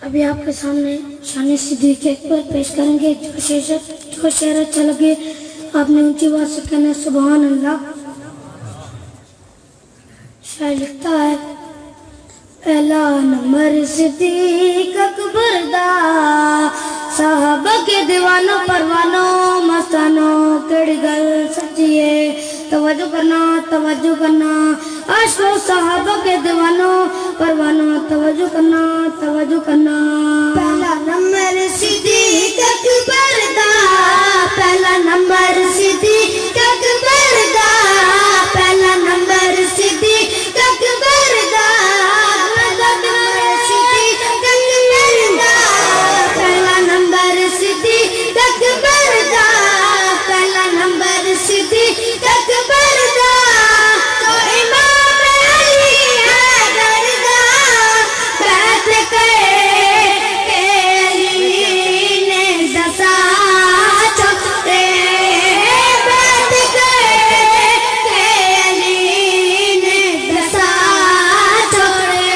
ابھی آپ کے سامنے شان صدیق اکبر پیش کریں گے. جو شعر اچھا لگے آپ نے اونچی آواز سے کہنا ہے سبحان اللہ. شاعر لکھتا ہے پہلا نمبر صدیق اکبر دا صحابہ کے دیوانوں پروانوں مستانوں کڑی گل سچی ہے. توجہ کرنا عاشقوں صحابہ کے دیوانوں پروانوں توجہ کرنا. پہلا نمبر صدیق اکبر دا پہلا نمبر صدیق اکبر دا پہلا نمبر صدیق اکبر دا پہلا نمبر صدیق اکبر دا پہلا نمبر صدیق اکبر دا تو امام علی حیدر دا بیعت کے علی نے دسا چھوڑے بیعت کے علی نے دسا چھوڑے.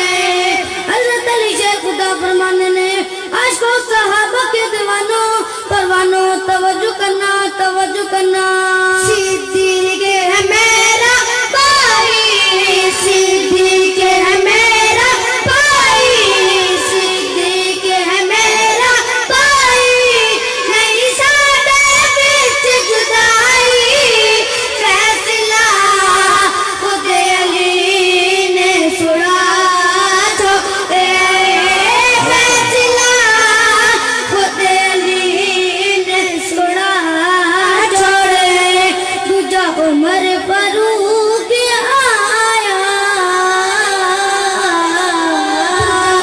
حضرت علی شیخ خدا فرمانے نے عاشقوں صحابہ کے دیوانوں پروانوں توجہ کرنا. صدیق ہے میرا بھائی صدیق ہے میرا بھائی صدیق ہے میرا بھائی نہیں ساڈے وچ جدائی فیصلہ خود علی نے سنا چھوڑے فیصلہ خود علی نے سنا چھوڑے. دوجا عمر فاروق آیا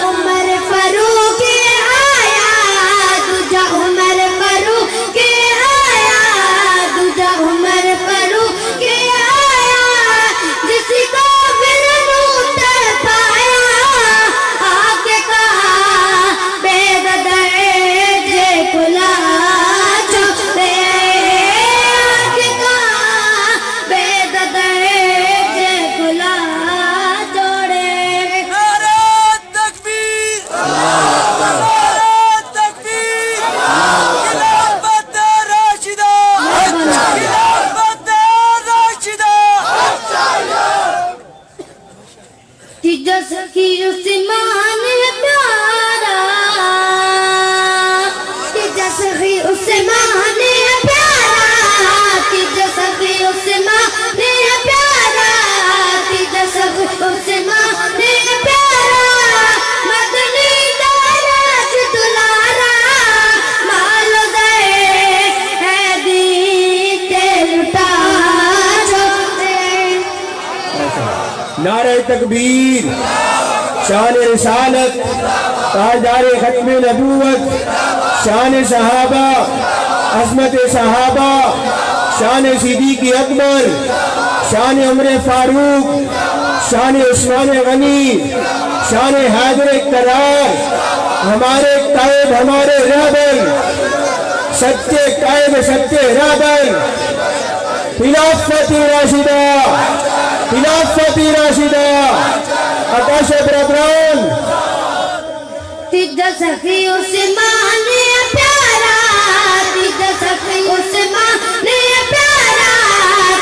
عمر فاروق آیا دوجا عمر فاروق آیا دوجا عمر فاروق آیا جس کو پھر نوتر پایا آ کے کہا بے دردے کھلا چھوڑے آ کے کہا بے دردے کھلا چھوڑے. نعرہ تکبیر نعرہ تکبیر خلافت راشدہ خلافت راشدہ. تیجا سخی عثمان ہے پیارا تیجا سخی عثمان ہے پیارا تیجا سخی عثمان ہے پیارا تیجا سخی عثمان ہے پیارا مدنی دارت دلارا مال دے ہے دیتے لٹا چھوڑے. نعرہ تکبیر شان رسالت تاجدار ختم نبوت شان صحابہ عظمت صحابہ شان صدیق اکبر شان عمر فاروق شان عثمان غنی شان حیدر کرار ہمارے قائد ہمارے رہبر سچے قائد سچے رہبر خلافت راشدہ خلافت راشدہ آکاش برادران. تیجا سخی عثمان ہے پیارا تیجا سخی عثمان ہے پیارا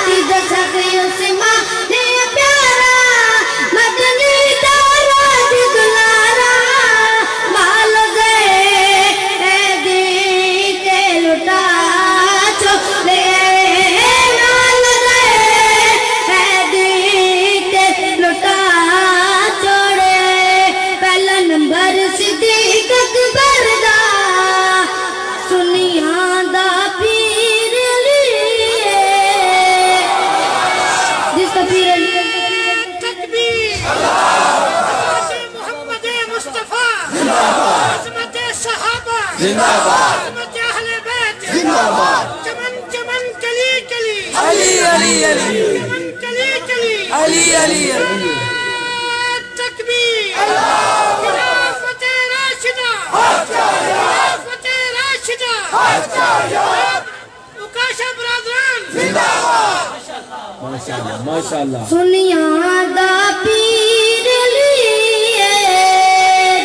تیجا سخی عثمان ہے پیارا مدنی دارت دلارا مال دے ہے دیتے لٹا چھوڑے مال دے ہے دیتے لٹا چھوڑے. پہلا نمبر صدیق اکبر دا سنیاں دا پیر علی جس کا پیر علی. تکبیر عظمت محمد مصطفیٰ عظمت صحابہ عظمت اہل بیت چمن چمن کلی کلی علی علی علی چمن کلی کلی علی علی علی. تکبیر خلافت راشدہ خلافت راشدہ. اکاشا برادران ماشاءاللہ سنیاں دا پیر علی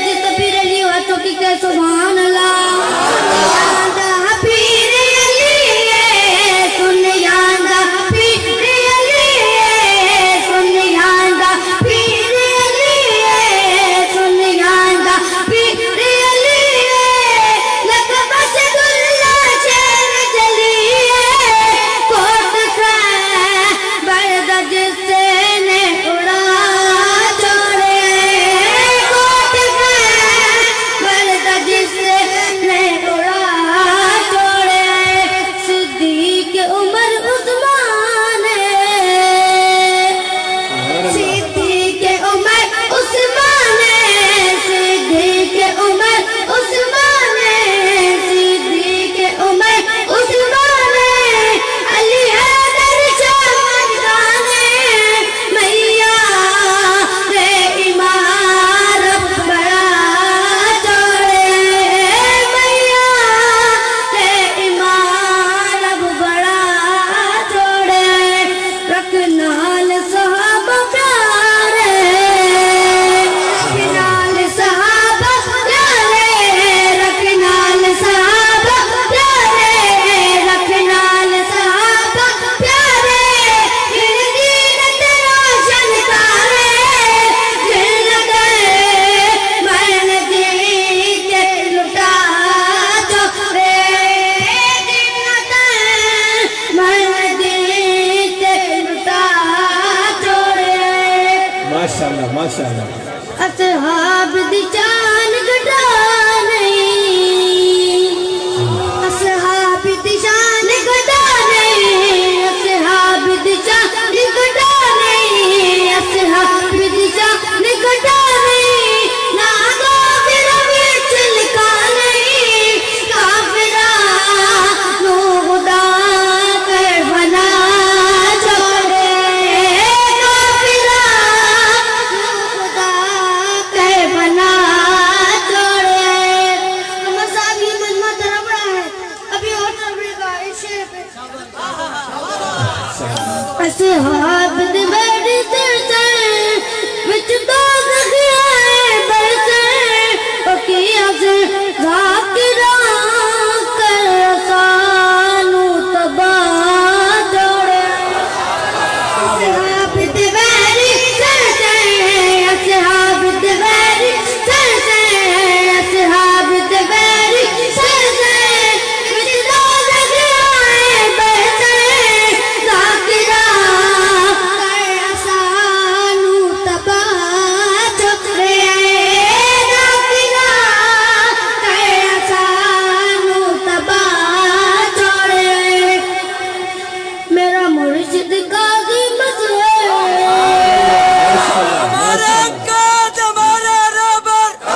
جس کا پیر علی ہو تو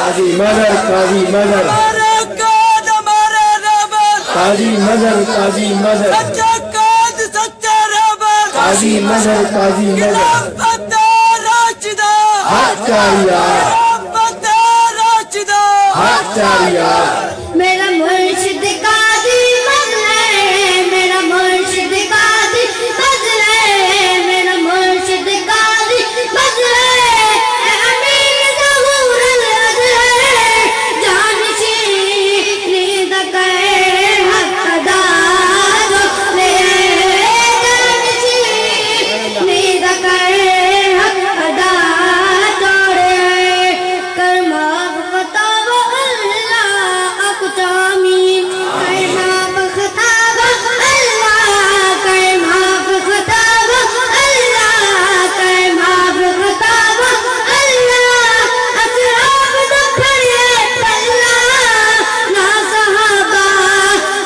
قاضی مظہر قاضی مظہر ہمارے قائد ہمارے رہبر قاضی مظہر قاضی مظہر سچے قائد سچے رہبر قاضی مظہر قاضی مظہر خلافت راشدہ حق چاریار خلافت راشدہ حق چاریار میرا مرشد قاضی مظہر ہے میرا مرشد قاضی مظہر ہے میرا مرشد قاضی مظہر ہے اے امین ظہور الازہر جانشین دکھائے حق ادا جو لے جانشین دکھائے حق ادا توڑے کر معاف خطاب اللہ اقتامین کر معاف خطاب اللہ کر معاف خطاب اللہ کر معاف خطاب اللہ اصحاب دکھڑے پلہ نہ صحابہ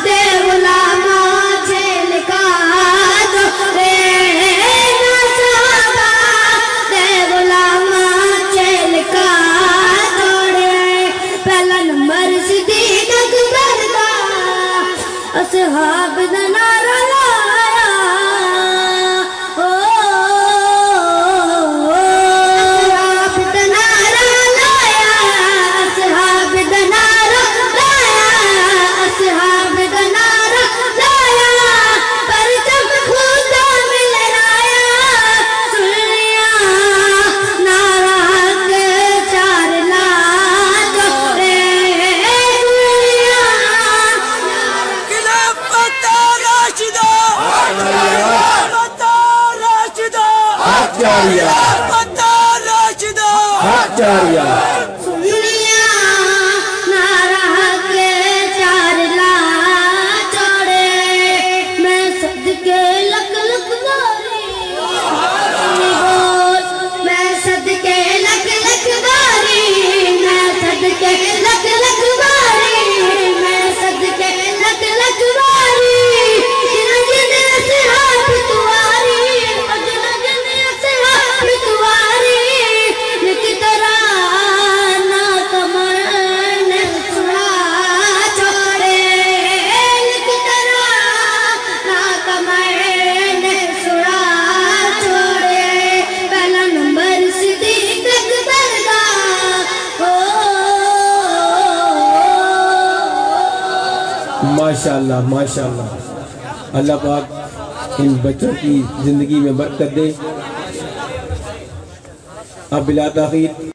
دے غلامہ چھیل کا جو رے نہ صحابہ دے غلامہ چھیل کا توڑے پہلا نمبر صدیق اکبر دا اصحاب دا نعرہ لایا اصحاب دا نعرہ لایا اصحاب دا نعرہ لایا اصحاب دا نعرہ لایا پرچم خدا میں لہرایا سن لیا نعرہ حق چار لا جو رے سن لیا خلافت راشدہ خلافت راشدہ حق چاریار خلافت راشدہ حق چاریار سنیا نعرہ حق چار لا چوڑے میں صدقے لکھ لکھ باری بول میں صدقے لکھ لکھ باری میں صدقے لکھ لکھ باری میں صدقے لکھ لکھ باری جن جن اصحاب تواری جن جن اصحاب تواری لکھ ترانہ کمر نے سنا چھوڑے لکھ ترانہ کمر نے سنا چھوڑے پہلا نمبر صدیق اکبر دا ماشاءاللہ ماشاءاللہ اللہ پاک ان بچوں کی زندگی میں برکت دے اب بلا تاخیر